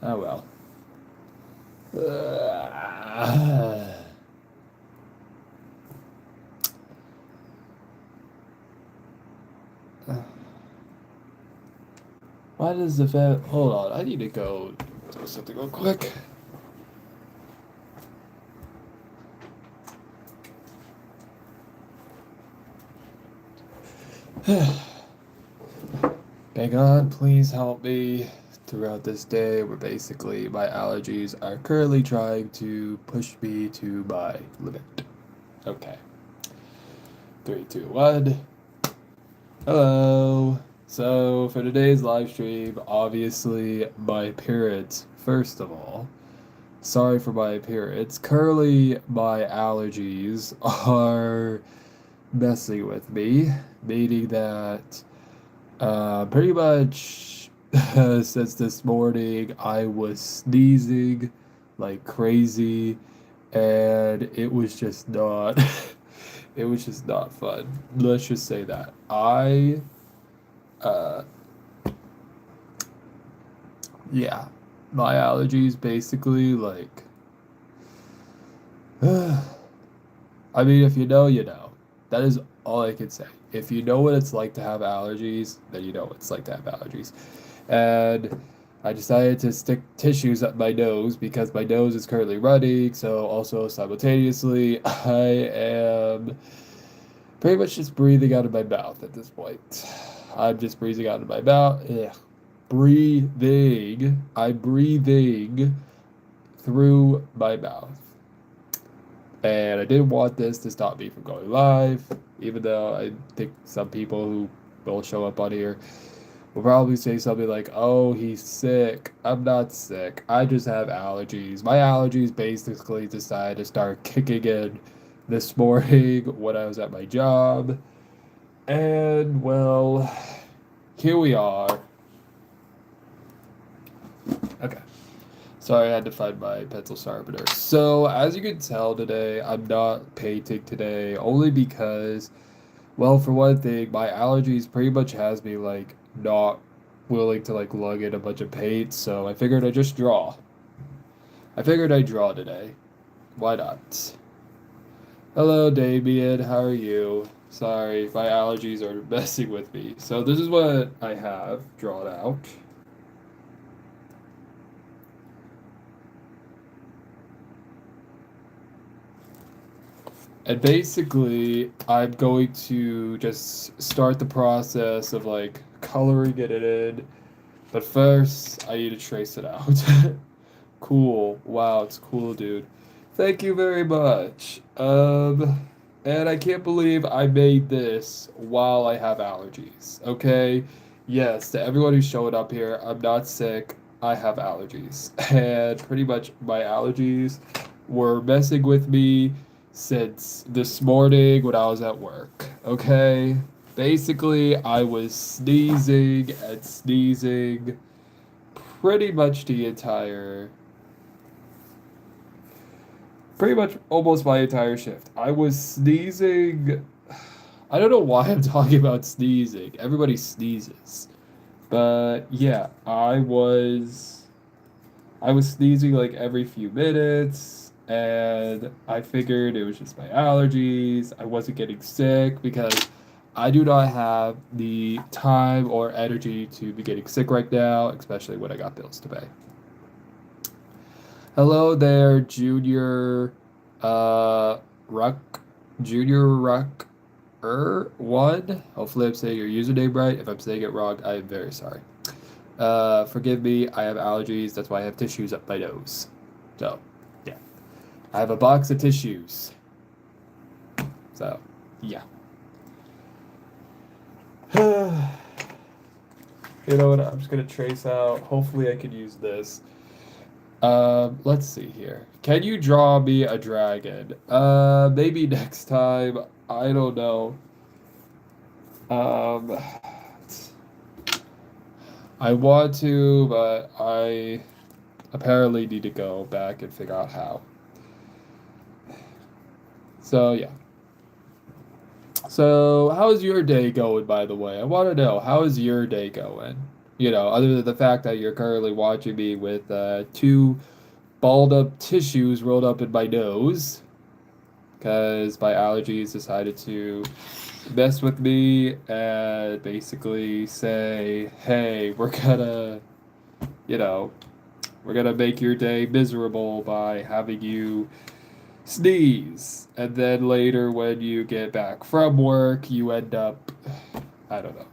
Oh well. Why does the fan... Hold on, I need to go do something real quick. May God please help me throughout this day where basically my allergies are currently trying to push me to my limit. Okay. 3, 2, 1. Hello. So for today's live stream, obviously my appearance, first of all, sorry for my appearance. Currently my allergies are messing with me, meaning that pretty much since this morning I was sneezing like crazy, and it was just not it was just not fun. Let's just say that. Uh yeah, my allergies basically like I mean, if you know, you know. That is all I can say. If you know what it's like to have allergies, then you know what it's like to have allergies. And I decided to stick tissues up my nose because my nose is currently running. So also simultaneously, I am pretty much just breathing out of my mouth at this point. I'm just breathing out of my mouth. Ugh. Breathing. I'm breathing through my mouth. And I didn't want this to stop me from going live, even though I think some people who will show up on here will probably say something like, oh, he's sick. I'm not sick. I just have allergies. My allergies basically decided to start kicking in this morning when I was at my job. And, well, here we are. Okay. Sorry, I had to find my pencil sharpener. So, as you can tell today, I'm not painting today, only because, well, for one thing, my allergies pretty much has me, like, not willing to, like, lug in a bunch of paint, so I figured I'd just draw. I figured I'd draw today. Why not? Hello, Damien, how are you? Sorry, my allergies are messing with me. So, this is what I have drawn out. And basically, I'm going to just start the process of like coloring it in. But first, I need to trace it out. Cool. Wow, it's cool, dude. Thank you very much. And I can't believe I made this while I have allergies. Okay? Yes, to everyone who's showing up here, I'm not sick. I have allergies. And pretty much my allergies were messing with me since this morning when I was at work. Okay? Basically, I was sneezing and sneezing pretty much the entire pretty much almost my entire shift. I was sneezing. I don't know why I'm talking about sneezing. Everybody sneezes. But yeah, I was sneezing like every few minutes, and I figured it was just my allergies. I wasn't getting sick because I do not have the time or energy to be getting sick right now, especially when I got bills to pay. Hello there, Junior Ruck Junior Ruck one. Hopefully I'm saying your username right. If I'm saying it wrong, I am very sorry. Forgive me, I have allergies, that's why I have tissues up my nose. So, yeah. I have a box of tissues. So, yeah. You know what? I'm just gonna trace out. Hopefully I could use this. Let's see here. Can you draw me a dragon? Maybe next time. I don't know. Um, I want to, but I apparently need to go back and figure out how. So, yeah. So, how's your day going, by the way? I want to know, how is your day going? other than the fact that you're currently watching me with two balled up tissues rolled up in my nose because my allergies decided to mess with me and basically say, hey, you know, we're gonna make your day miserable by having you sneeze. And then later, when you get back from work, you end up, I don't know.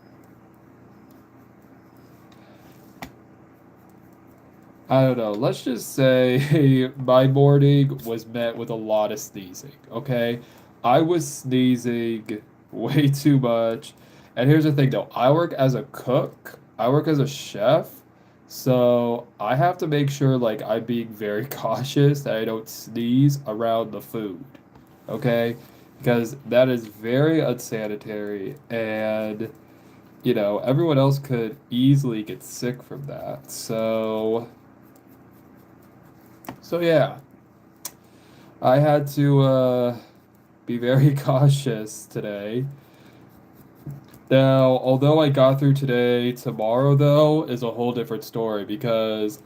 I don't know. Let's just say my morning was met with a lot of sneezing, okay? I was sneezing way too much. And here's the thing though, I work as a cook, I work as a chef, so I have to make sure like I'm being very cautious that I don't sneeze around the food, okay? Because that is very unsanitary and everyone else could easily get sick from that. So yeah, I had to be very cautious today. Now, although I got through today, tomorrow though is a whole different story because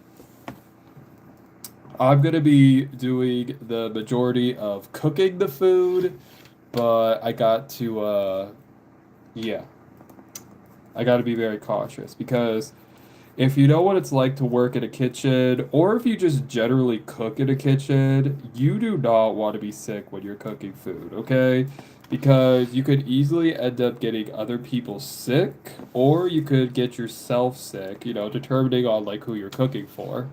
I'm gonna be doing the majority of cooking the food, but yeah, I got to be very cautious because if you know what it's like to work in a kitchen, or if you just generally cook in a kitchen, you do not want to be sick when you're cooking food, okay? Because you could easily end up getting other people sick, or you could get yourself sick, determining on like who you're cooking for.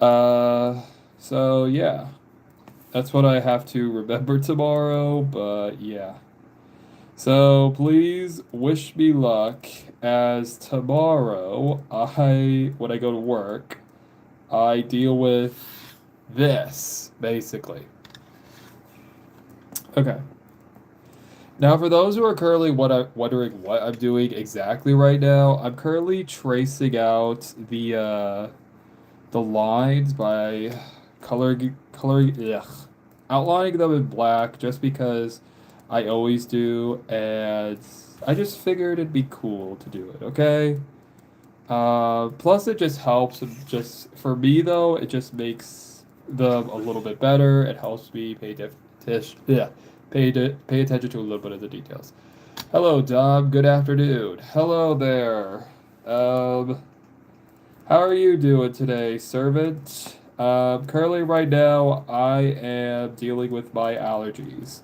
Uh, so yeah, that's what I have to remember tomorrow, but yeah. So please wish me luck as tomorrow when I go to work, I deal with this, basically. Okay. Now for those who are currently wondering what I'm doing exactly right now, I'm currently tracing out the lines by coloring, outlining them in black just because I always do, and I just figured it'd be cool to do it, okay? Plus it just helps, just for me though, it just makes them a little bit better. It helps me pay attention to a little bit of the details. Hello, Dom. Good afternoon. Hello there. Um, how are you doing today, servant? Currently, right now, I am dealing with my allergies.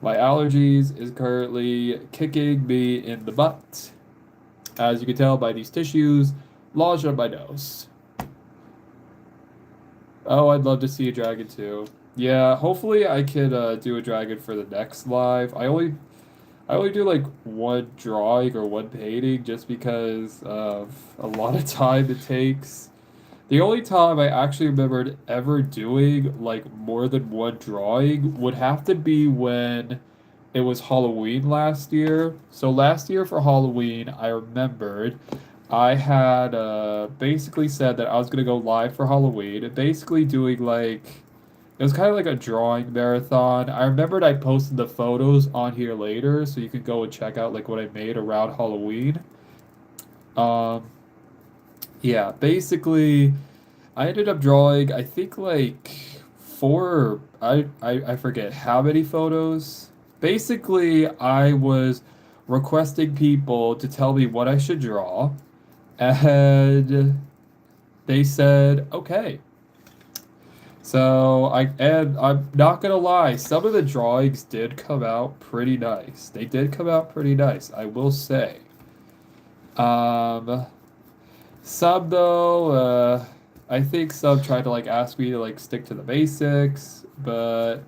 My allergies is currently kicking me in the butt, as you can tell by these tissues lodged on my nose. Oh, I'd love to see a dragon too. Yeah, hopefully I could do a dragon for the next live. I only do like one drawing or one painting just because of a lot of time it takes. The only time I actually remembered ever doing like more than one drawing would have to be when it was Halloween last year. So last year for Halloween, I remembered I had basically said that I was gonna go live for Halloween and basically doing like it was kind of like a drawing marathon. I remembered I posted the photos on here later, so you can go and check out like what I made around Halloween. Um, yeah, basically I ended up drawing, I think like I forget how many photos. Basically, I was requesting people to tell me what I should draw, and they said, okay. And I'm not gonna lie, some of the drawings did come out pretty nice. They did come out pretty nice, I will say. Um, some though, I think some tried to like ask me to like stick to the basics, but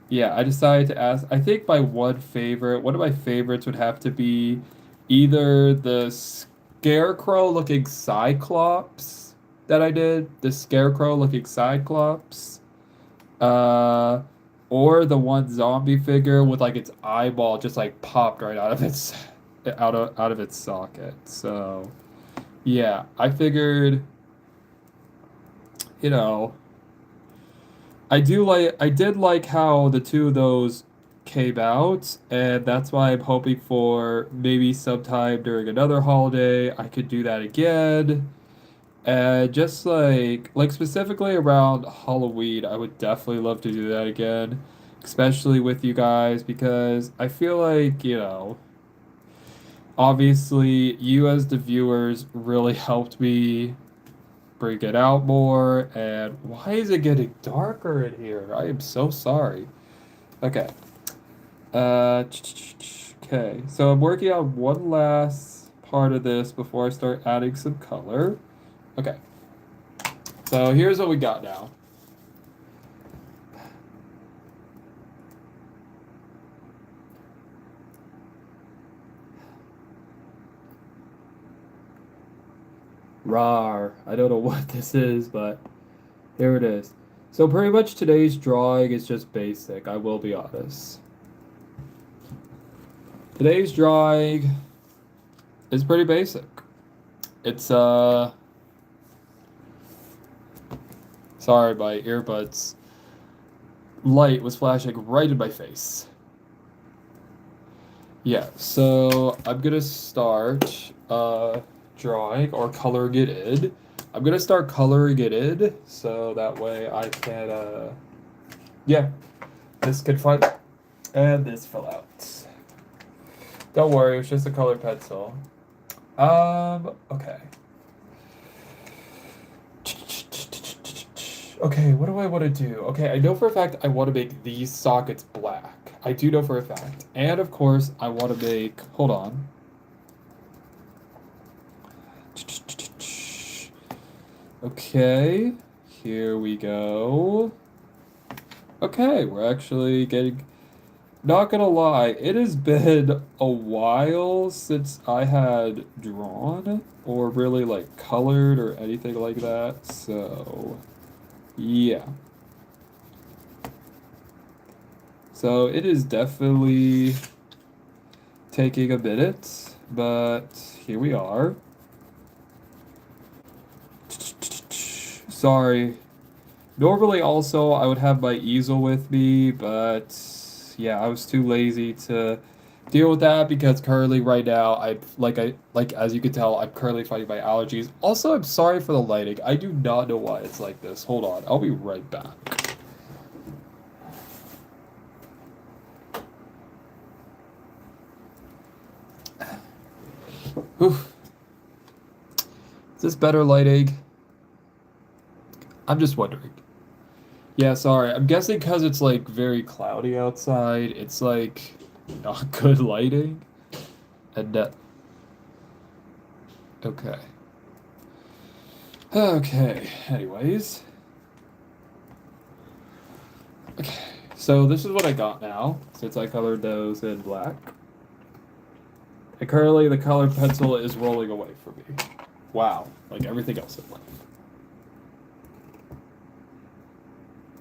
yeah, I decided to ask. I think one of my favorites would have to be either the scarecrow looking cyclops that I did, the scarecrow looking cyclops, uh, or the one zombie figure with like its eyeball just like popped right out of its out of its socket. So yeah, I figured, you know, I did like how the two of those came out, and that's why I'm hoping for maybe sometime during another holiday I could do that again. And just like specifically around Halloween, I would definitely love to do that again, especially with you guys because I feel like, obviously you as the viewers really helped me bring it out more. And why is it getting darker in here? I am so sorry. Okay. Okay. So I'm working on one last part of this before I start adding some color. Okay. So here's what we got now. Rar. I don't know what this is, but here it is. So pretty much today's drawing is just basic, I will be honest. Today's drawing is pretty basic. It's sorry, my earbuds light was flashing right in my face. Yeah, so I'm gonna start drawing or coloring it in. I'm gonna start coloring it in so that way I can yeah, this can find and this fell out. Don't worry, it's just a colored pencil. Okay. Okay, what do I want to do? Okay, I know for a fact I want to make these sockets black. I do know for a fact. And of course, I want to make, hold on. Okay, here we go. Okay, we're actually getting, not gonna lie, it has been a while since I had drawn or really like colored or anything like that, so yeah. So it is definitely taking a minute, but here we are. Sorry. Normally also I would have my easel with me, but yeah, I was too lazy to deal with that because currently right now I as you can tell, I'm currently fighting my allergies. Also, I'm sorry for the lighting. I do not know why it's like this. Hold on. I'll be right back. Whew. Is this better lighting? I'm just wondering. Yeah, sorry. I'm guessing because it's like very cloudy outside, it's like not good lighting. And okay. Okay, anyways. Okay, so this is what I got now, since I colored those in black. And currently the colored pencil is rolling away from me. Wow, like everything else in life.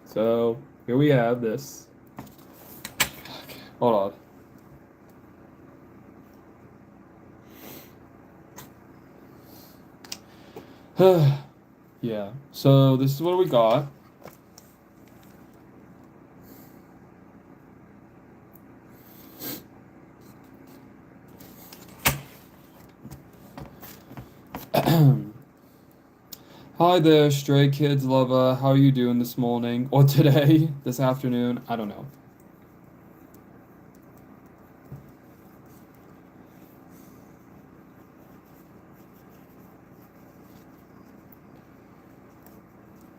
So here we have this. Okay, hold on. Yeah, so this is what we got. Hi there, Stray Kids lover. How are you doing this morning? Or today? This afternoon? I don't know.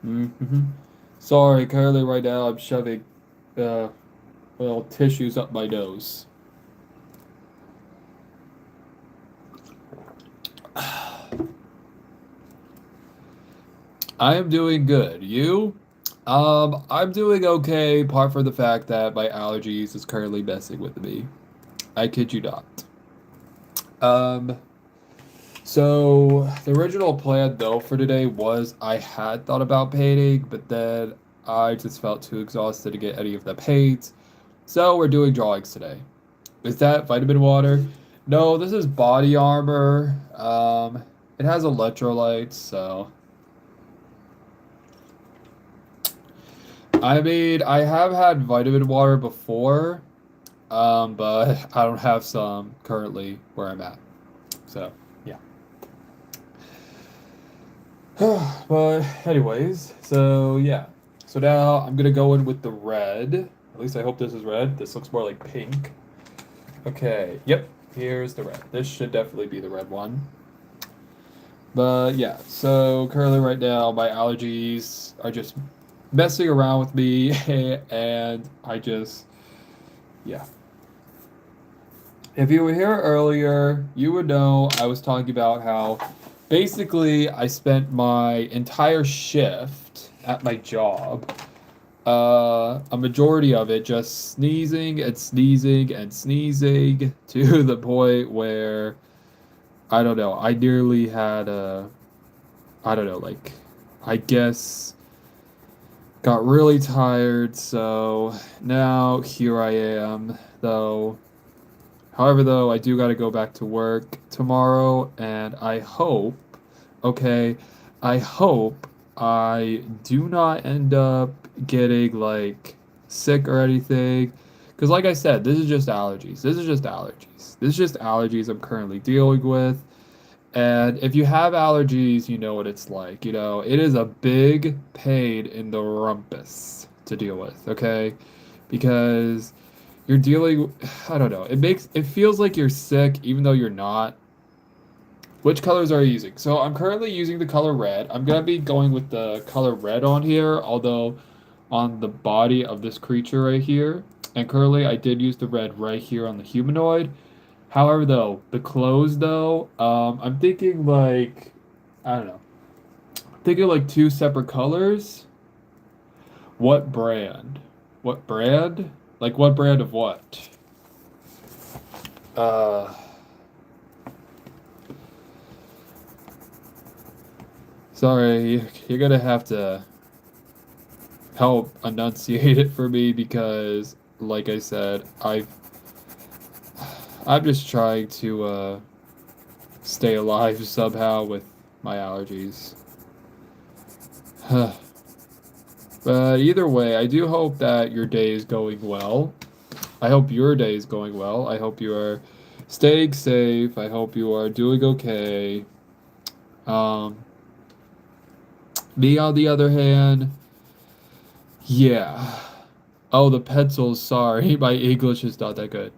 Mm-hmm. Sorry, currently right now I'm shoving, well, tissues up my nose. I am doing good. You? I'm doing okay, apart from the fact that my allergies is currently messing with me. I kid you not. Um, so the original plan though for today was I had thought about painting, but then I just felt too exhausted to get any of the paint. So we're doing drawings today. Is that vitamin water? No, this is body armor. It has electrolytes, so I mean, I have had vitamin water before, but I don't have some currently where I'm at. So, yeah. But anyways, so yeah. So now I'm gonna go in with the red. At least I hope this is red. This looks more like pink. Okay, yep, here's the red. This should definitely be the red one. But yeah, so currently right now my allergies are just messing around with me and I just yeah. If you were here earlier, you would know I was talking about how basically I spent my entire shift at my job, a majority of it just sneezing and sneezing and sneezing to the point where I don't know, I nearly had a, I don't know, like, I guess got really tired, so now here I am, though. However, though, I do got to go back to work tomorrow, and I hope, okay, I hope I do not end up getting like sick or anything. Because, like I said, this is just allergies. This is just allergies. This is just allergies I'm currently dealing with. And if you have allergies, you know what it's like. You know, it is a big pain in the rumpus to deal with, okay? Because you're dealing, I don't know, it feels like you're sick even though you're not. Which colors are you using? So I'm currently using the color red. I'm gonna be going with the color red on here, although on the body of this creature right here. And currently I did use the red right here on the humanoid. However, though, the clothes though, I'm thinking like, I don't know, I'm thinking like two separate colors. What brand? What brand? Like what brand of what? Uh, Sorry, you're gonna have to help enunciate it for me because, like I said, I'm just trying to stay alive somehow with my allergies. But either way, I do hope that your day is going well. I hope your day is going well. I hope you are staying safe. I hope you are doing okay. Um, Me, on the other hand, yeah. Oh, the pencils, sorry. My English is not that good.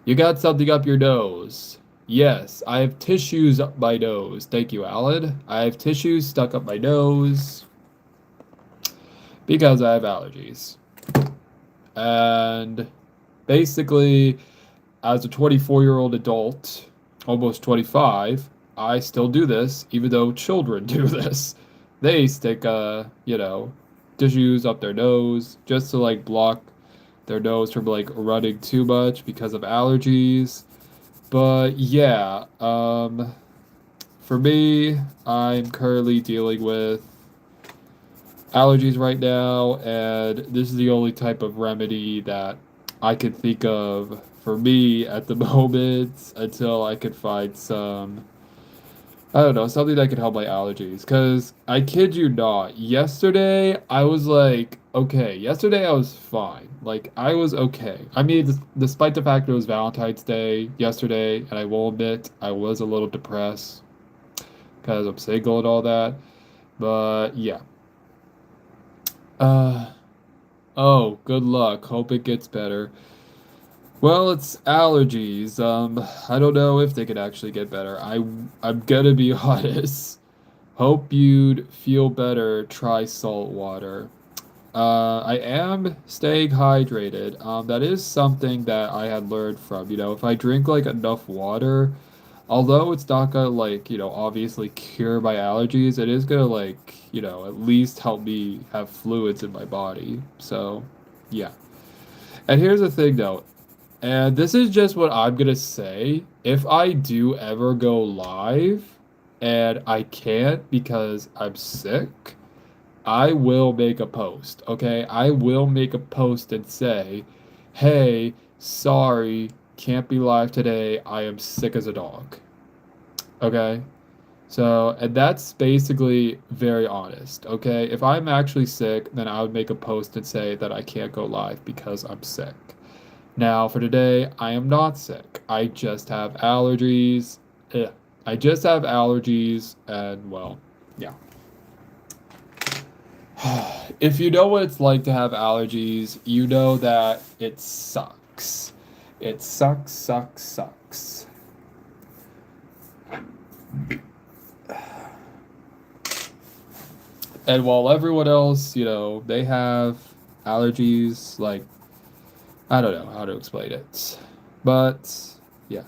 You got something up your nose. Yes, I have tissues up my nose. Thank you, Alan. I have tissues stuck up my nose because I have allergies. And basically, as a 24-year-old adult, almost 25, I still do this, even though children do this. They stick, tissues up their nose just to like block their nose from like running too much because of allergies. But yeah, for me, I'm currently dealing with allergies right now, and this is the only type of remedy that I can think of for me at the moment until I could find some, I don't know, something that could help my allergies. Because I kid you not, yesterday I was like, okay, yesterday I was fine. Like, I was okay. I mean, despite the fact it was Valentine's Day yesterday, and I will admit I was a little depressed because I'm single and all that. But yeah. Uh, oh, good luck. Hope it gets better. Well, it's allergies. I don't know if they could actually get better. I'm gonna be honest. Hope you'd feel better. Try salt water. I am staying hydrated. That is something that I had learned from, if I drink like enough water, although it's not gonna like, obviously cure my allergies, it is gonna like, at least help me have fluids in my body. So, yeah. And here's the thing though, and this is just what I'm gonna say. If I do ever go live and I can't because I'm sick, I will make a post, okay? I will make a post and say, hey, sorry, can't be live today. I am sick as a dog. Okay? So, and that's basically very honest, okay? If I'm actually sick, then I would make a post and say that I can't go live because I'm sick. Now, for today, I am not sick. I just have allergies. Ugh. I just have allergies, and well, yeah. If you know what it's like to have allergies, you know that it sucks. It sucks, sucks, sucks. And while everyone else, they have allergies, like, I don't know how to explain it. But, yeah.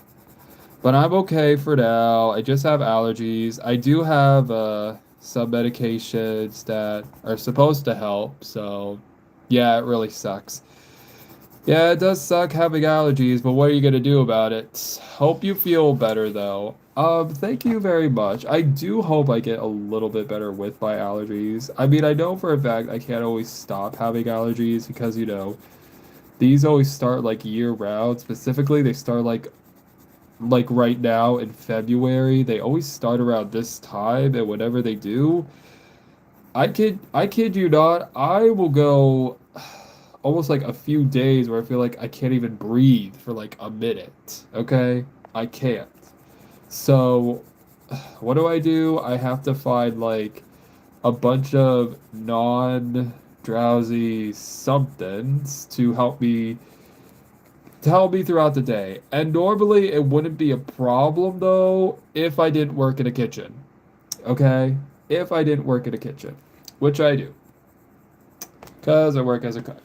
But I'm okay for now. I just have allergies. I do have some medications that are supposed to help, so yeah, it really sucks. Yeah, it does suck having allergies, but what are you gonna do about it? Hope you feel better though. Thank you very much. I do hope I get a little bit better with my allergies. I mean, I know for a fact I can't always stop having allergies because, these always start like year round. Specifically, they start like right now in February. They always start around this time, and whenever they do, I kid you not, I will go almost like a few days where I feel like I can't even breathe for like a minute. Okay? I can't. So, what do? I have to find like a bunch of non drowsy somethings to help me throughout the day. And normally it wouldn't be a problem though if I didn't work in a kitchen. Okay? If I didn't work in a kitchen, which I do, because I work as a cook.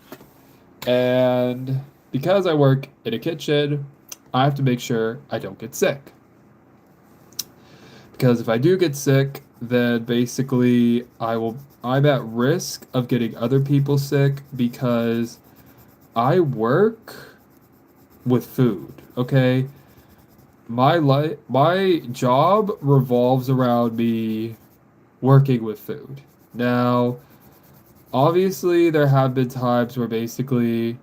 And because I work in a kitchen, I have to make sure I don't get sick. Because if I do get sick, then basically I'm at risk of getting other people sick because I work with food, okay? My job revolves around me working with food. Now, obviously there have been times where basically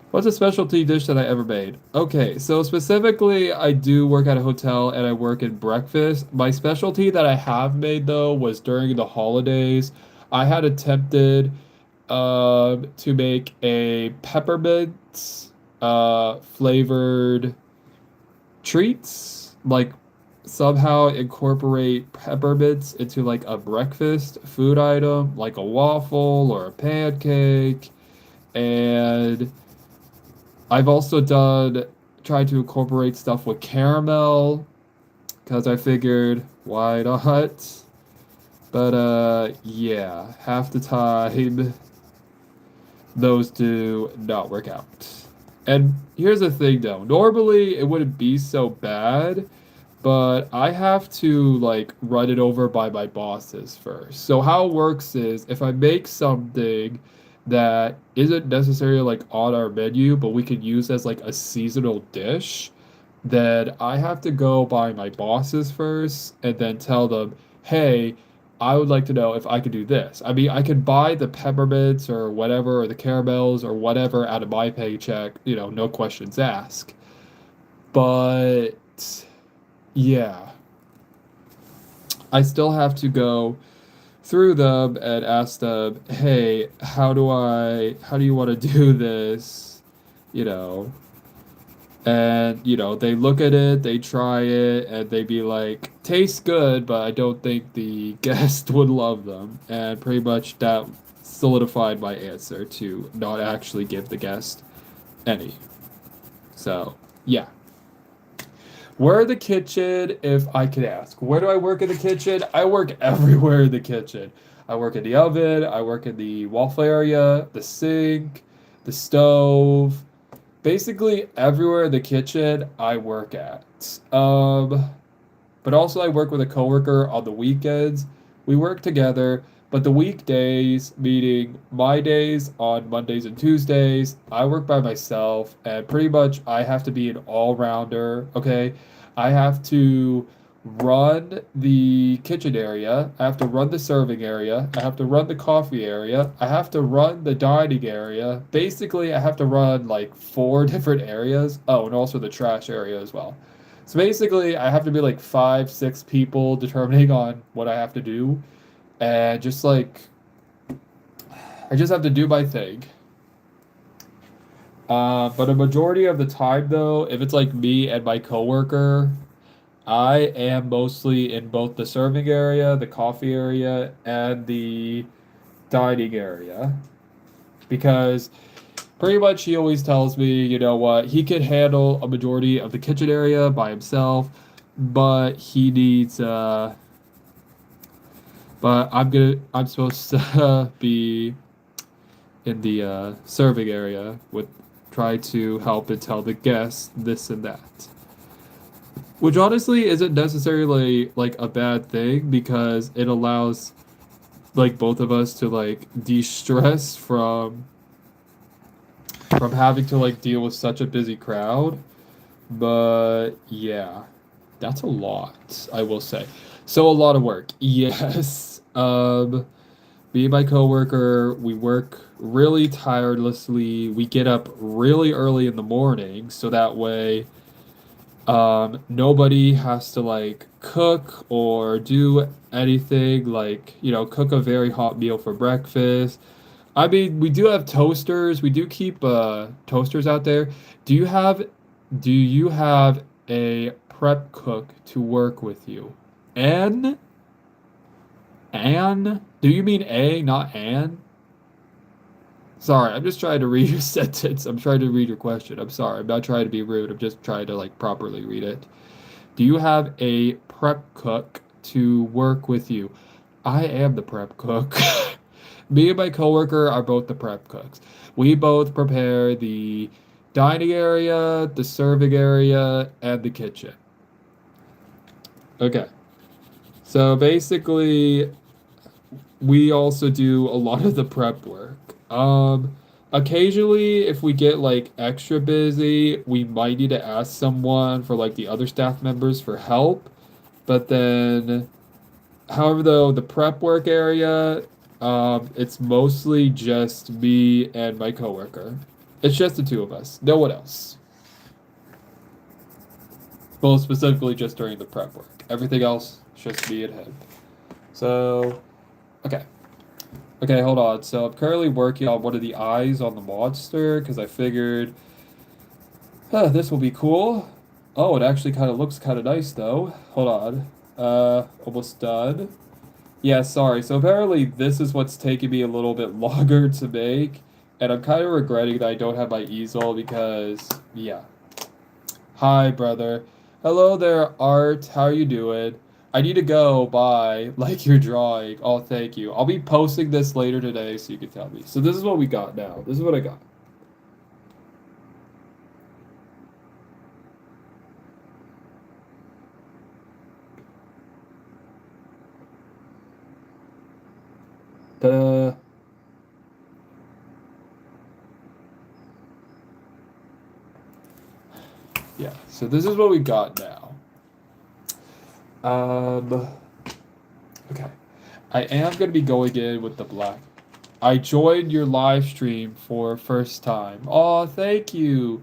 what's a specialty dish that I ever made? Okay, so specifically, I do work at a hotel and I work in breakfast. My specialty that I have made though was during the holidays. I had attempted to make a peppermint flavored treats, like somehow incorporate peppermints into like a breakfast food item, like a waffle or a pancake, and I've also done tried to incorporate stuff with caramel because I figured why not? But yeah, half the time those do not work out. And here's the thing though, normally it wouldn't be so bad, but I have to like run it over by my bosses first. So how it works is if I make something that isn't necessarily like on our menu, but we can use as like a seasonal dish, then I have to go by my bosses first and then tell them, hey, I would like to know if I could do this. I mean, I could buy the peppermints or whatever, or the caramels or whatever out of my paycheck, no questions asked. But yeah, I still have to go through them and ask them, "Hey, how do you want to do this?" You know. And, they look at it, they try it, and they be like, "Tastes good, but I don't think the guest would love them." And pretty much that solidified my answer to not actually give the guest any. So, yeah. Where in the kitchen, if I could ask? Where do I work in the kitchen? I work everywhere in the kitchen. I work in the oven, I work in the waffle area, the sink, the stove, basically everywhere in the kitchen I work at. But also I work with a coworker on the weekends. We work together, but the weekdays, meaning my days on Mondays and Tuesdays, I work by myself and pretty much I have to be an all-rounder, okay? I have to run the kitchen area, I have to run the serving area, I have to run the coffee area, I have to run the dining area. Basically, I have to run like four different areas. Oh, and also the trash area as well. So basically, I have to be like five, six people determining on what I have to do. And just like, I just have to do my thing. But a majority of the time, though, if it's like me and my coworker, I am mostly in both the serving area, the coffee area, and the dining area because pretty much he always tells me, you know what, he could handle a majority of the kitchen area by himself, but he needs but I'm supposed to be in the serving area with try to help and tell the guests this and that. Which honestly isn't necessarily like a bad thing because it allows like both of us to like de-stress from having to like deal with such a busy crowd. But yeah, that's a lot, I will say. So a lot of work. Yes. Me and my coworker, we work really tirelessly. We get up really early in the morning so that way nobody has to like cook or do anything like, you know, cook a very hot meal for breakfast. I mean, we do have toasters. We do keep toasters out there. Do you have do you have a prep cook to work with you? An? An? Do you mean a, not an? Sorry, I'm just trying to read your sentence. I'm trying to read your question. I'm sorry. I'm not trying to be rude. I'm just trying to like properly read it. Do you have a prep cook to work with you? I am the prep cook. Me and my coworker are both the prep cooks. We both prepare the dining area, the serving area, and the kitchen. Okay. So basically, we also do a lot of the prep work. Occasionally, if we get like extra busy, we might need to ask someone for like the other staff members for help. But then, however, though, the prep work area, it's mostly just me and my coworker. It's just the two of us, no one else. Well, specifically just during the prep work. Everything else, just me and him. So, okay. Okay, hold on. So I'm currently working on one of the eyes on the monster because I figured, this will be cool. Oh, it actually kind of looks kind of nice though. Hold on. Almost done. Yeah, sorry. So apparently this is what's taking me a little bit longer to make, and I'm kind of regretting that I don't have my easel because, yeah. Hi, brother. Hello there, Art. How you doing? I need to go. Bye. Like your drawing. Oh, thank you. I'll be posting this later today so you can tell me. So this is what we got now. This is what I got. Ta-da. Yeah, so this is what we got now. Um, okay. I am going to be going in with the black. I joined your live stream for first time. Oh, thank you.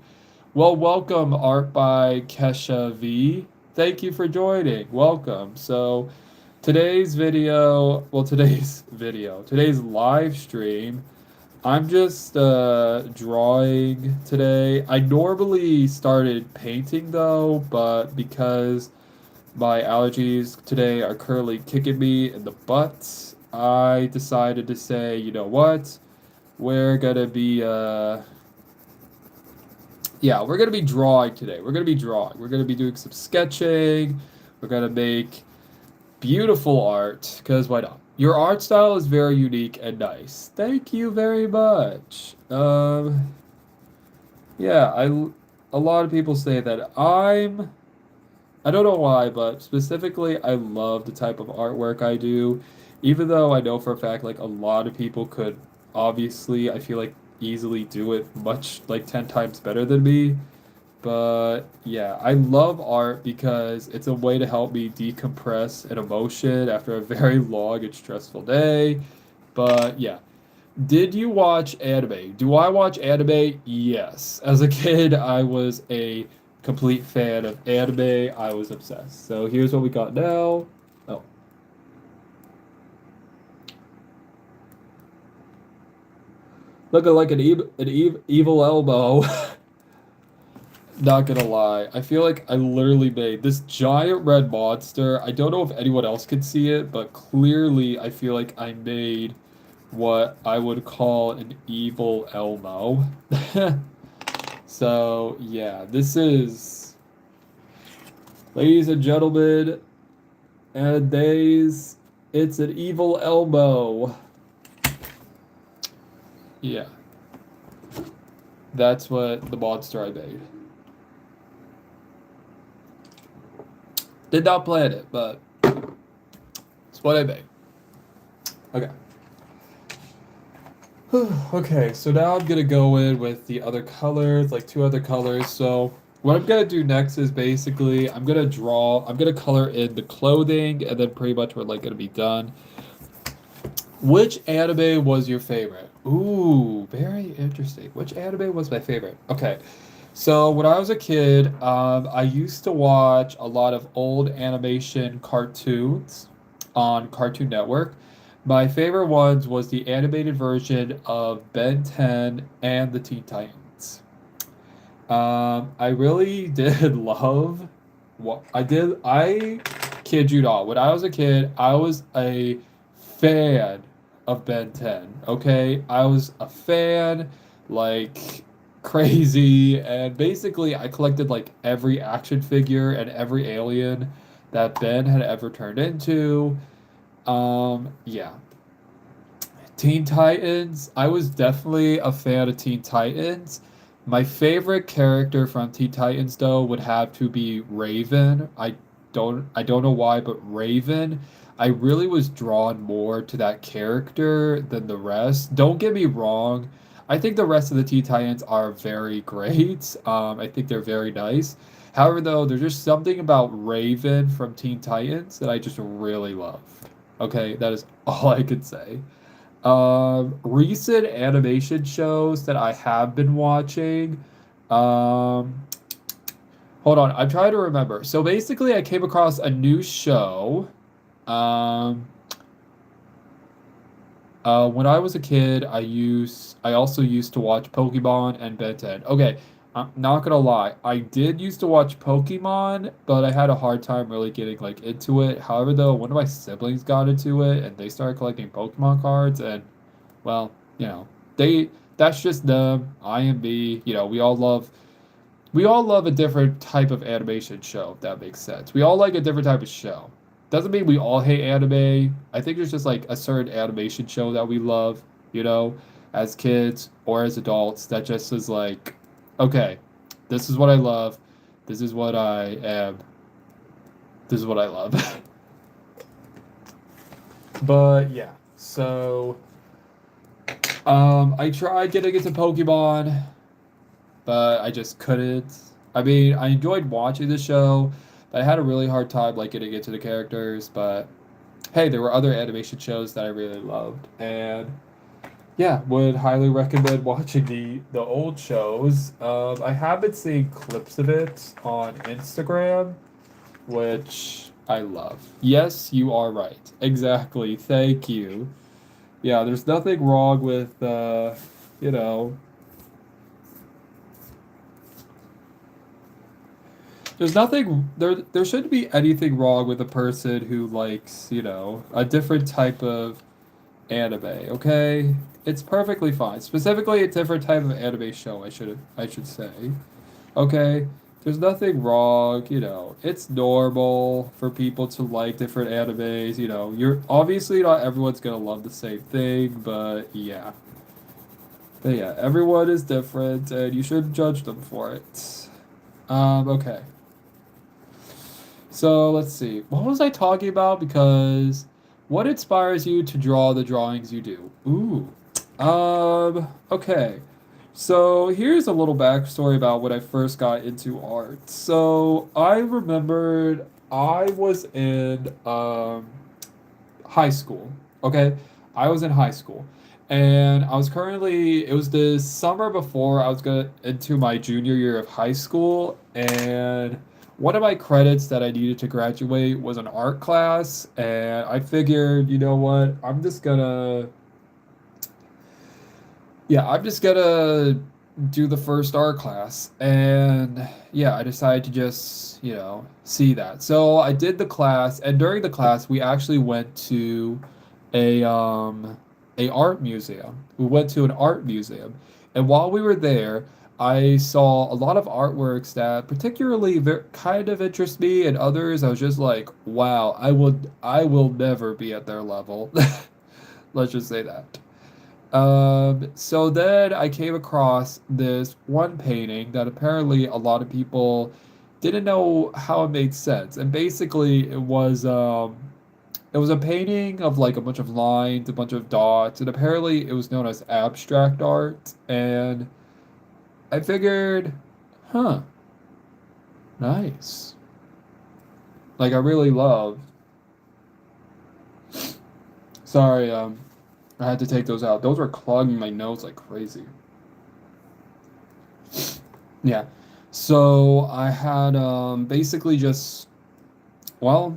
Well, welcome, Art by Kesha V. Thank you for joining. Welcome. So, today's live stream, I'm just drawing today. I normally started painting though, but because my allergies today are currently kicking me in the butt, I decided to say, you know what? We're gonna be yeah, we're gonna be drawing today. We're gonna be drawing. We're gonna be doing some sketching. We're gonna make beautiful art, because why not? Your art style is very unique and nice. Thank you very much. Yeah, a lot of people say that I don't know why, but specifically I love the type of artwork I do, even though I know for a fact like a lot of people could obviously I feel like easily do it much like 10 times better than me. But yeah, I love art because it's a way to help me decompress an emotion after a very long and stressful day. But yeah, did you watch anime? Do I watch anime? Yes. As a kid, I was a complete fan of anime. I was obsessed. So here's what we got now. Oh, Looking like evil elbow. Not gonna lie, I feel like I literally made this giant red monster. I don't know if anyone else could see it, but clearly I feel like I made what I would call an evil Elmo. So, yeah, this is, ladies and gentlemen, and days, it's an evil Elmo. Yeah, that's what the monster I made. Did not plan it, but it's what I made. Okay. Okay, so now I'm gonna go in with the other colors, like two other colors. So what I'm gonna do next is basically I'm gonna color in the clothing, and then pretty much we're like gonna be done. Which anime was your favorite? Ooh, very interesting. Which anime was my favorite? Okay, so when I was a kid, I used to watch a lot of old animation cartoons on Cartoon Network. My favorite ones was the animated version of Ben 10 and the Teen Titans. I really did love what I did. I kid you not. When I was a kid, I was a fan of Ben 10. Okay, I was a fan like crazy, and basically, I collected like every action figure and every alien that Ben had ever turned into. Yeah. Teen Titans. I was definitely a fan of Teen Titans. My favorite character from Teen Titans though would have to be Raven. I don't know why, but Raven, I really was drawn more to that character than the rest. Don't get me wrong. I think the rest of the Teen Titans are very great. I think they're very nice. However, though, there's just something about Raven from Teen Titans that I just really love. Okay, that is all I could say. Recent animation shows that I have been watching. Um, Hold on, I'm trying to remember. So basically, I came across a new show. Um, when I was a kid, I also used to watch Pokemon and Ben 10. Okay, I'm not gonna lie, I did used to watch Pokemon, but I had a hard time really getting like into it. However, though, one of my siblings got into it and they started collecting Pokemon cards, and well, you know, they that's just them. I am me. We all love a different type of animation show, if that makes sense. We all like a different type of show. Doesn't mean we all hate anime. I think there's just like a certain animation show that we love, you know, as kids or as adults that just is like, okay, this is what I love. This is what I am. This is what I love. But yeah, so I tried getting into Pokemon, but I just couldn't. I mean, I enjoyed watching the show, but I had a really hard time like getting into the characters. But hey, there were other animation shows that I really loved, and yeah, would highly recommend watching the old shows. I have been seeing clips of it on Instagram, which I love. Yes, you are right. Exactly. Thank you. Yeah, there's nothing wrong with you know, there shouldn't be anything wrong with a person who likes, a different type of anime, okay? It's perfectly fine. Specifically a different type of anime show, I should say. Okay? There's nothing wrong, It's normal for people to like different animes, You're obviously not everyone's gonna love the same thing, but yeah. But yeah, everyone is different and you shouldn't judge them for it. Okay. So let's see. What was I talking about? Because what inspires you to draw the drawings you do? Ooh. Okay. So here's a little backstory about when I first got into art. So I remembered I was in high school. Okay. I was in high school. And it was the summer before I was going into my junior year of high school. And one of my credits that I needed to graduate was an art class. And I figured, you know what? Yeah, I'm just gonna do the first art class. And yeah, I decided to just, see that. So I did the class, and during the class, we actually went to a art museum. We went to an art museum. And while we were there, I saw a lot of artworks that particularly kind of interest me, and others I was just like, wow, I will never be at their level. Let's just say that. So then I came across this one painting that apparently a lot of people didn't know how it made sense. And basically it was a painting of like a bunch of lines, a bunch of dots, and apparently it was known as abstract art. And I figured, huh, nice. Like I really love. Sorry, I had to take those out. Those were clogging my nose like crazy. Yeah. So I had basically just, well,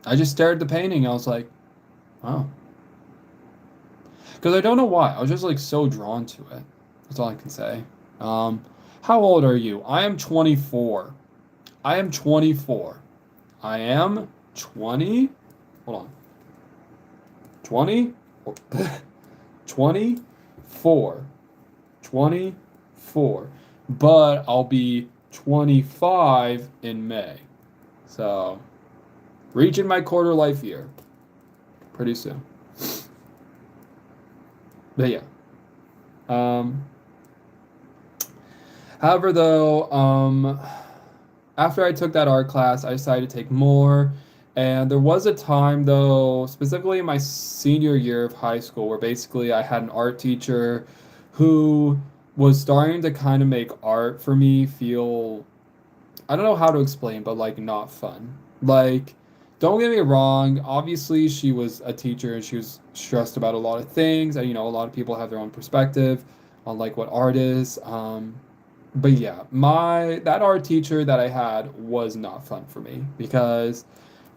I just stared at the painting. I was like, wow. Because I don't know why. I was just like so drawn to it. That's all I can say. Um, how old are you? I am 24. I am 24. I am 20. Hold on. 20? 24. 24. But I'll be 25 in May. So, reaching my quarter life year pretty soon. But yeah. Um, However, though, after I took that art class, I decided to take more. And there was a time, though, specifically in my senior year of high school, where basically I had an art teacher who was starting to kind of make art for me feel, I don't know how to explain, but like not fun. Like, don't get me wrong, obviously she was a teacher and she was stressed about a lot of things, and a lot of people have their own perspective on like what art is. But yeah, my that art teacher that I had was not fun for me because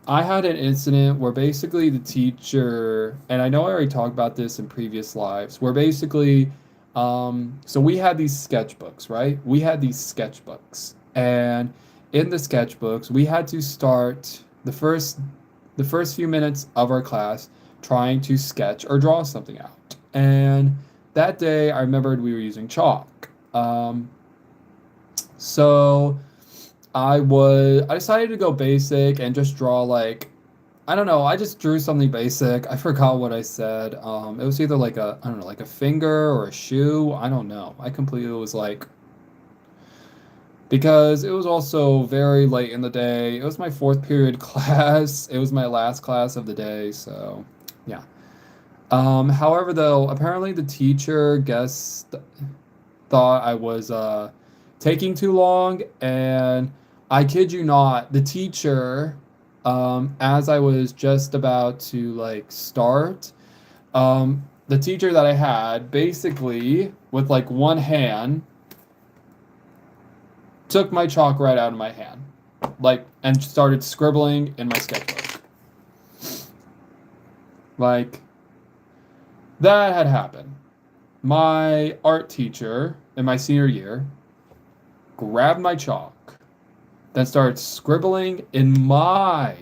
I had an incident where basically the teacher, and I know I already talked about this in previous lives, where basically, so we had these sketchbooks, right? We had these sketchbooks, and in the sketchbooks, we had to start the first few minutes of our class trying to sketch or draw something out. And that day, I remembered we were using chalk. So I decided to go basic and just draw like I don't know, I just drew something basic. I forgot what I said. It was either like a I don't know, like a finger or a shoe. I don't know. I completely was like because it was also very late in the day. It was my fourth period class. It was my last class of the day, so yeah. However, though, apparently the teacher guessed thought I was taking too long, and I kid you not, the teacher, as I was just about to like start, the teacher that I had basically with like one hand took my chalk right out of my hand, like, and started scribbling in my sketchbook. Like that had happened. My art teacher in my senior year grabbed my chalk, then started scribbling in my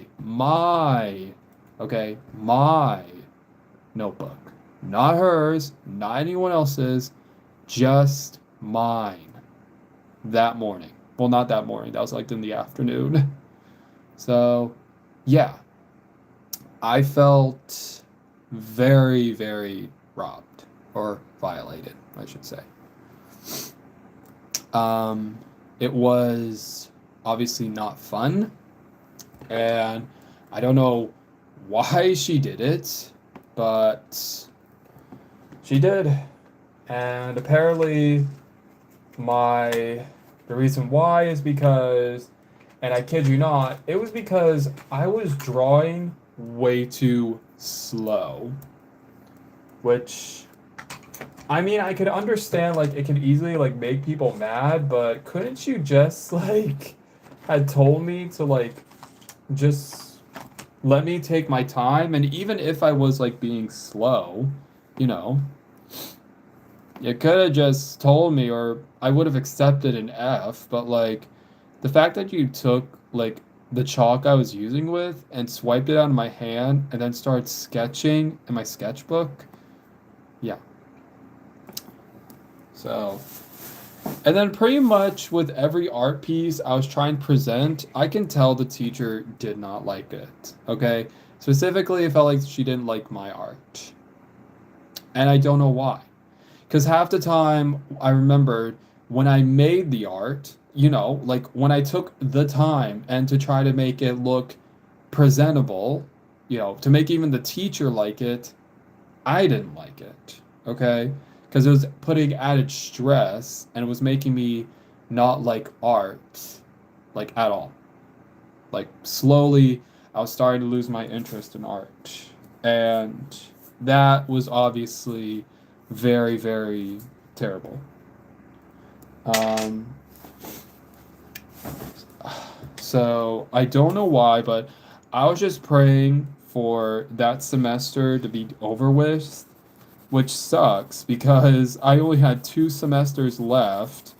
notebook. Not hers, not anyone else's, just mine. That morning. Well, not that morning, that was like in the afternoon. So, yeah, I felt very, very robbed or violated, I should say. Um, it was obviously not fun, and I don't know why she did it, but she did. And apparently, the reason why is because, and I kid you not, it was because I was drawing way too slow, which I mean, I could understand like it could easily like make people mad, but couldn't you just like had told me to like just let me take my time, and even if I was like being slow, you know, You could have just told me, or I would have accepted an F, but like the fact that you took like the chalk I was using with and swiped it out of my hand and then started sketching in my sketchbook, yeah. So, and then pretty much with every art piece I was trying to present, I can tell the teacher did not like it. Okay? Specifically, it felt like she didn't like my art. And I don't know why. Because half the time I remembered when I made the art, like when I took the time and to try to make it look presentable, to make even the teacher like it, I didn't like it. Okay? Because it was putting added stress and it was making me not like art, like at all. Like slowly, I was starting to lose my interest in art. And that was obviously very, very terrible. Um, so I don't know why, but I was just praying for that semester to be over with, which sucks because I only had 2 semesters left,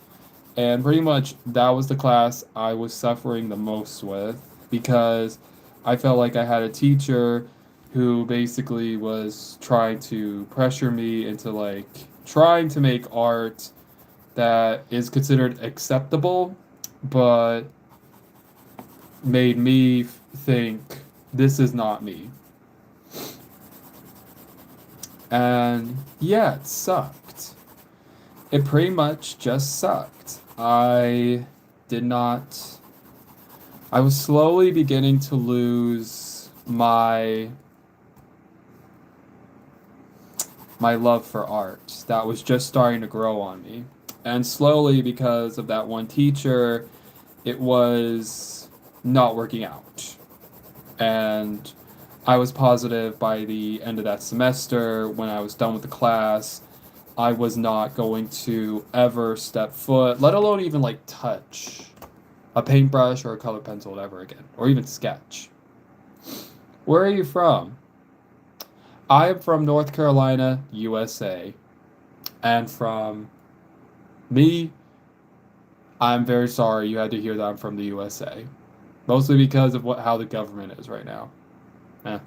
and pretty much that was the class I was suffering the most with because I felt like I had a teacher who basically was trying to pressure me into like trying to make art that is considered acceptable, but made me think this is not me. And yeah, it sucked. It pretty much just sucked. Did not. I was slowly beginning to lose my love for art that was just starting to grow on me. And slowly, because of that one teacher, it was not working out. And I was positive by the end of that semester, when I was done with the class, I was not going to ever step foot, let alone even like touch a paintbrush or a color pencil ever again, or even sketch. Where are you from? I am from North Carolina, USA. And from me, I'm very sorry you had to hear that I'm from the USA. Mostly because of how the government is right now. Eh.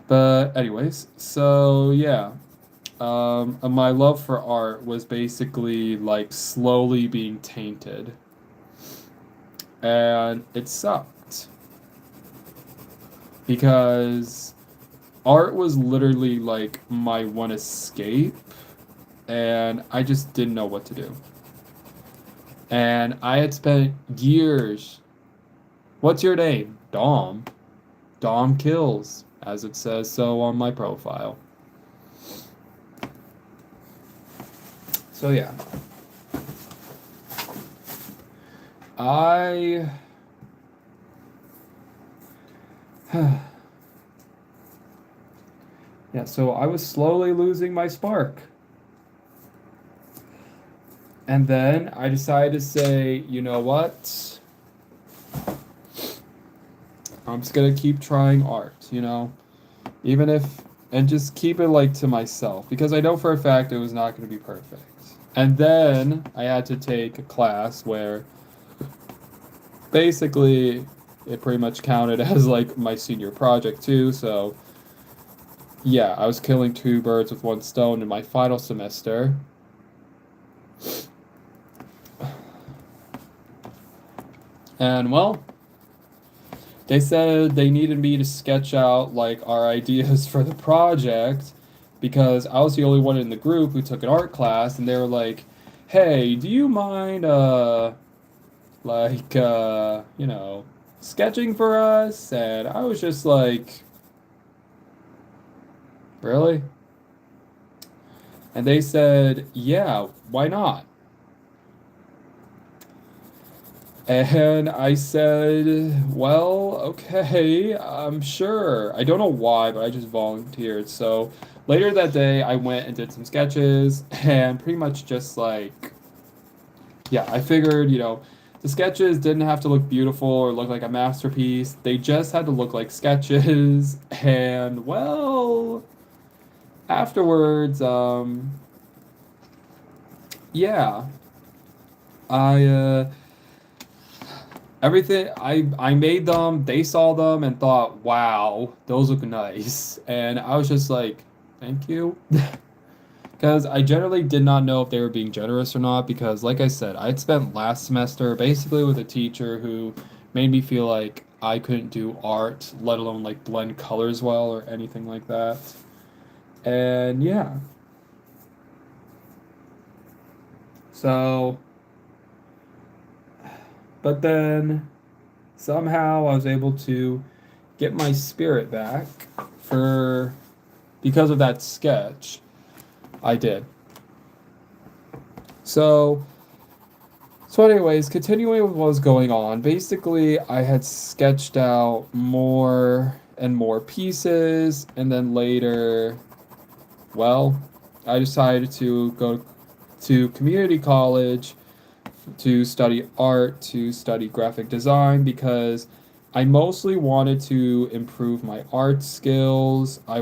But anyways, so yeah. My love for art was basically like slowly being tainted. And it sucked. Because art was literally like my one escape, and I just didn't know what to do. And I had spent years. What's your name? Dom. Dom kills, as it says so on my profile. So yeah. I Yeah, so I was slowly losing my spark. And then I decided to say, you know what? I'm just gonna keep trying art, Even if, and just keep it like to myself, because I know for a fact it was not gonna be perfect. And then I had to take a class where basically it pretty much counted as like my senior project too, so yeah, I was killing 2 birds with one stone in my final semester. And well, they said they needed me to sketch out like our ideas for the project because I was the only one in the group who took an art class, and they were like, "Hey, do you mind like sketching for us?" And I was just like, "Really?" And they said, "Yeah, why not?" And I said, well, okay, I'm sure. I don't know why, but I just volunteered. So later that day, I went and did some sketches and pretty much just like, yeah, I figured, the sketches didn't have to look beautiful or look like a masterpiece. They just had to look like sketches. And well, afterwards, yeah, I everything I made them, they saw them and thought, "Wow, those look nice." And I was just like, "Thank you." Because I generally did not know if they were being generous or not because like I said, I had spent last semester basically with a teacher who made me feel like I couldn't do art, let alone like blend colors well or anything like that. And yeah. So, but then somehow I was able to get my spirit back for because of that sketch. I did. So, so anyways, continuing with what was going on, basically I had sketched out more and more pieces, and then later, well, I decided to go to community college to study art, to study graphic design because I mostly wanted to improve my art skills. I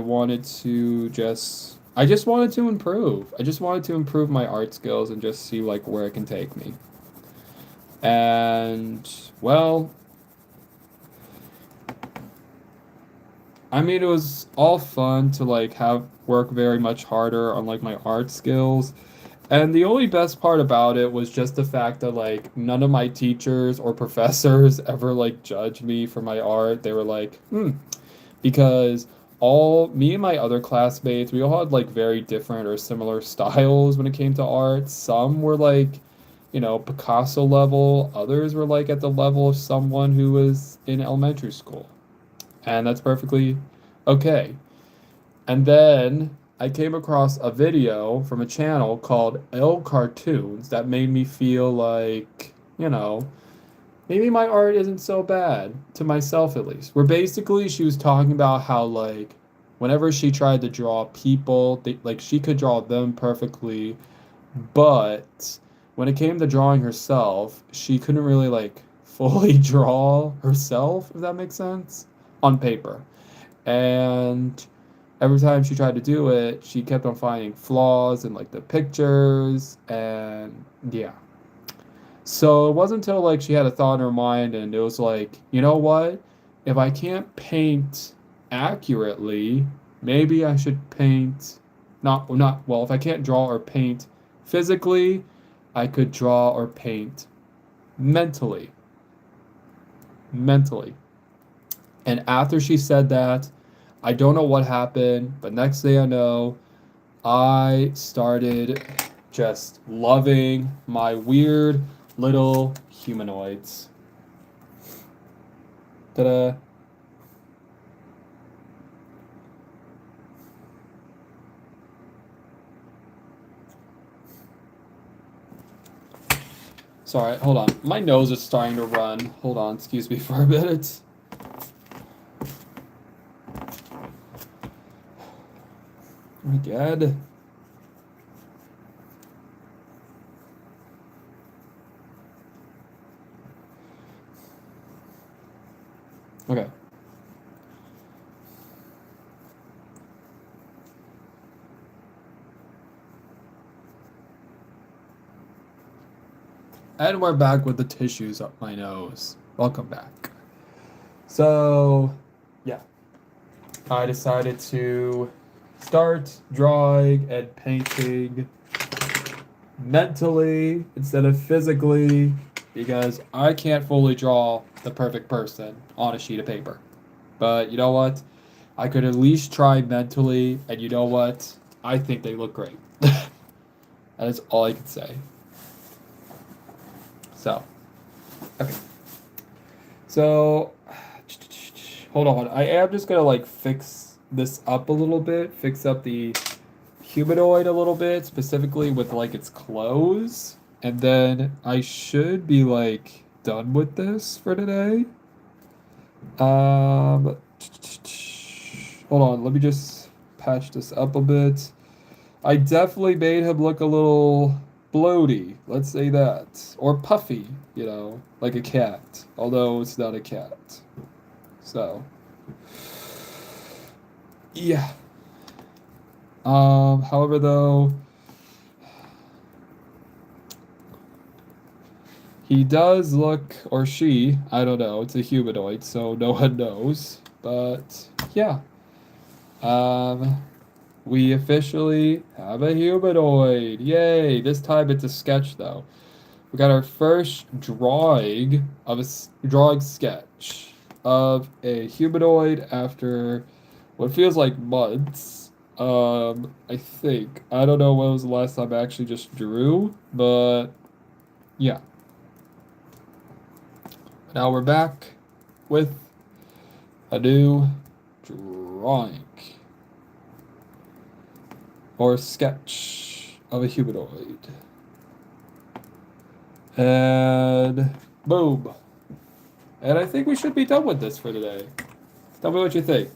just wanted to improve. I just wanted to improve my art skills and just see like where it can take me. And well, I mean it was all fun to like have work very much harder on like my art skills. And the only best part about it was just the fact that like none of my teachers or professors ever like judged me for my art. They were like, because all me and my other classmates, we all had like very different or similar styles when it came to art. Some were like, Picasso level, others were like at the level of someone who was in elementary school. And that's perfectly okay. And then I came across a video from a channel called L Cartoons that made me feel like, maybe my art isn't so bad, to myself at least. Where basically she was talking about how, like, whenever she tried to draw people, like, she could draw them perfectly, but when it came to drawing herself, she couldn't really, like, fully draw herself, if that makes sense, on paper. And every time she tried to do it, she kept on finding flaws in like the pictures and yeah. So it wasn't until like she had a thought in her mind and it was like, you know what? If I can't paint accurately, maybe I should paint not well, if I can't draw or paint physically, I could draw or paint mentally. Mentally. And after she said that, I don't know what happened, but next thing I know, I started just loving my weird little humanoids. Ta-da. Sorry, hold on. My nose is starting to run. Hold on, excuse me for a minute. Oh my god. Okay. And we're back with the tissues up my nose. Welcome back. So, yeah. I decided to start drawing and painting mentally instead of physically because I can't fully draw the perfect person on a sheet of paper. But you know what? I could at least try mentally, and you know what? I think they look great. That is all I can say. So, okay. So, hold on. I am just gonna like fix this up a little bit, fix up the humanoid a little bit, specifically with like its clothes, and then I should be like done with this for today. Um, hold on, let me just patch this up a bit. I definitely made him look a little bloaty, let's say that, or puffy, like a cat, although it's not a cat. So, yeah. However, though, he does look, or she, I don't know, it's a humanoid, so no one knows. But yeah, um, we officially have a humanoid. Yay! This time it's a sketch, though. We got our first drawing sketch of a humanoid after what feels like months. I think I don't know when was the last time I actually just drew, but yeah. Now we're back with a new drawing or sketch of a humanoid. And boom. And I think we should be done with this for today. Tell me what you think.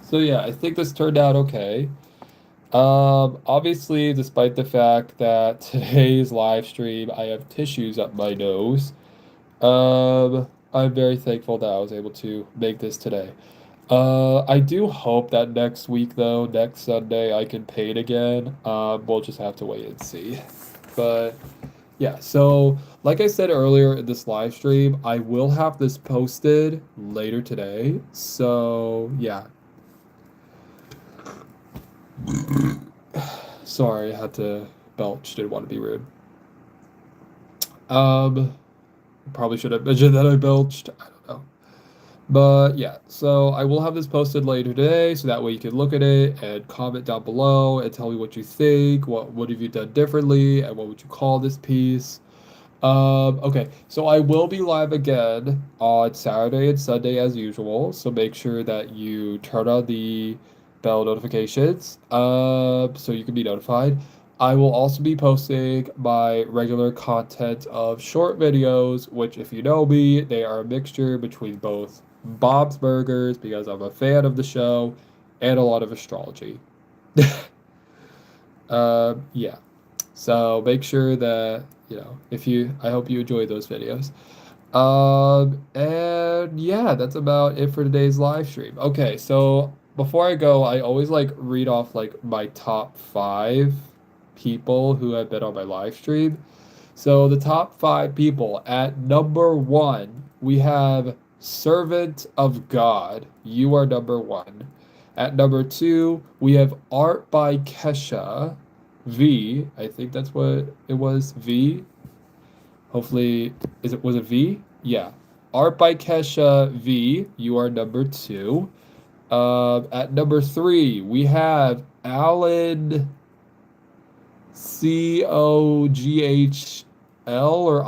So yeah, I think this turned out okay. Obviously, despite the fact that today's live stream, I have tissues up my nose. I'm very thankful that I was able to make this today. I do hope that next week, though, next Sunday, I can paint again. We'll just have to wait and see. But yeah, so like I said earlier in this live stream, I will have this posted later today. So yeah. Sorry, I had to belch. Didn't want to be rude. Um, Probably should have mentioned that I belched. I don't know. But yeah, so I will have this posted later today, so that way you can look at it and comment down below and tell me what you think. What have you done differently, and what would you call this piece? Okay, so I will be live again on Saturday and Sunday as usual, so make sure that you turn on the bell notifications, so you can be notified. I will also be posting my regular content of short videos, which if you know me, they are a mixture between both Bob's Burgers, because I'm a fan of the show, and a lot of astrology. Yeah. So make sure that, I hope you enjoy those videos. And yeah, that's about it for today's live stream. Okay, so before I go, I always like read off like my top 5 people who have been on my live stream. So the top 5 people at number 1, we have Servant of God. You are number 1. At number 2, we have Art by Kesha. V, I think that's what it was. V. Hopefully, was it V? Yeah. Art by Kesha V. You are number 2. At number 3, we have Alan COGHL or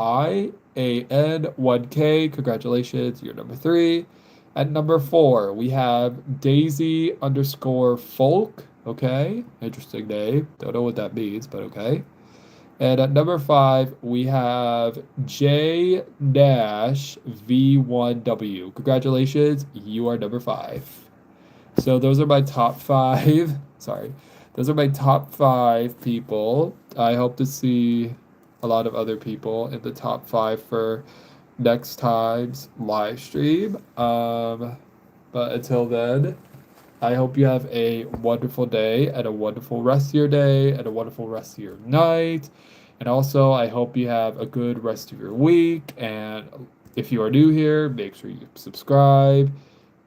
IAN1K. Congratulations, you're number 3. At number 4, we have Daisy underscore Folk. Okay, interesting name. Don't know what that means, but okay. And at number 5, we have J Dash V1W. Congratulations, you are number 5. So those are my top 5. Sorry. Those are my top 5 people. I hope to see a lot of other people in the top 5 for next time's live stream. But until then, I hope you have a wonderful day and a wonderful rest of your day and a wonderful rest of your night. And also, I hope you have a good rest of your week. And if you are new here, make sure you subscribe.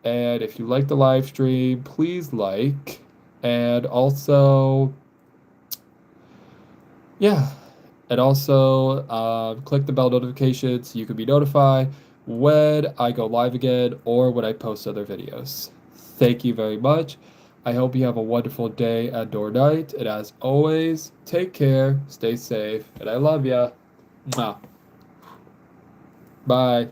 And if you like the live stream, please like. And also, yeah. And also, click the bell notification so you can be notified when I go live again or when I post other videos. Thank you very much. I hope you have a wonderful day and or night. And as always, take care, stay safe, and I love ya. Mwah. Bye.